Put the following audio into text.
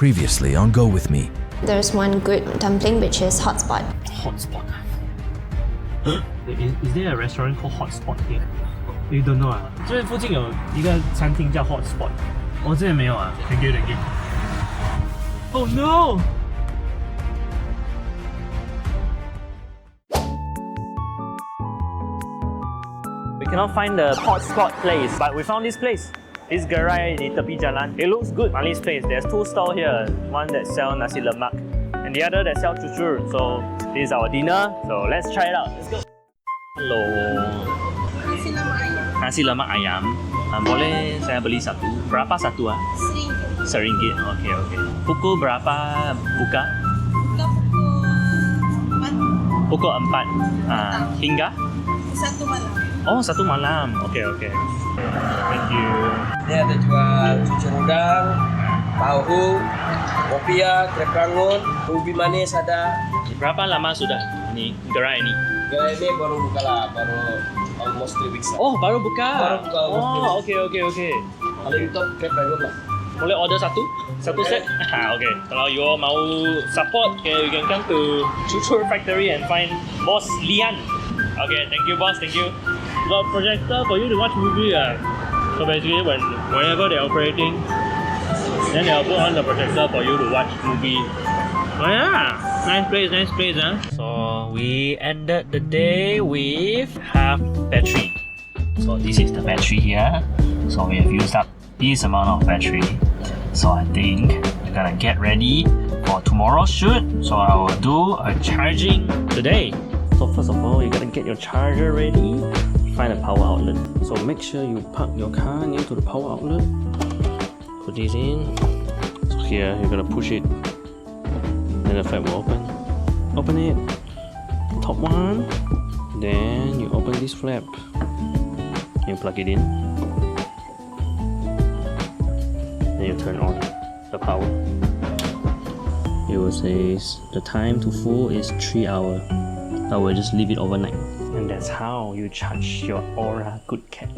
Previously on Go With Me. There's one good dumpling which is hotspot. Hotspot. Is there a restaurant called Hotspot here? You don't know 啊？这边附近有一个餐厅叫 Hotspot。我这边没有啊。Thank you, thank you. Oh no! We cannot find the hotspot place, but we found this place. This Gerai di tepi jalan. It looks good. On this place, there's two stalls here. One that sell nasi lemak, and the other that sell cucur. So this is our dinner. So let's try it out. Let's go. Hello. Nasi lemak ayam. Boleh saya beli satu? Berapa satu ah? RM1. Okay, okay. Pukul berapa buka? Pukul 4. Hingga? 1 malam. Oh, 1 malam. Okay, okay. Thank you. Ini ada jual cucur udang, tahu, kopiah, krep rangun, ubi manis ada. Berapa lama sudah ini gerai ini? Gerai ini baru buka lah, baru almost 3 weeks lah. Oh, baru buka. Baru buka. Oh, okay, okay, okay. Kalau YouTube krep rangun lah. Boleh order satu set? Okay. Kalau you all mau support, okay, you can come to Cucur Factory and find Boss Lian. Okay, thank you, boss. Thank you. Got projector for you to watch movie. So basically, whenever they're operating, then they'll put on the projector for you to watch movie. Oh yeah, nice place, huh? So we ended the day with half battery. So this is the battery here. So we have used up this amount of battery. So I think we're gonna get ready for tomorrow's shoot. So I will do a charging today. So first of all, you gotta get your charger ready. Find a power outlet. So make sure you park your car near to the power outlet. Put this in. So here you're gonna push it. Then the flap will open. Open it. Top one. Then you open this flap. You plug it in. Then you turn on the power. It will say the time to full is 3 hours. I will just leave it overnight. And that's how you charge your ORA Good Cat.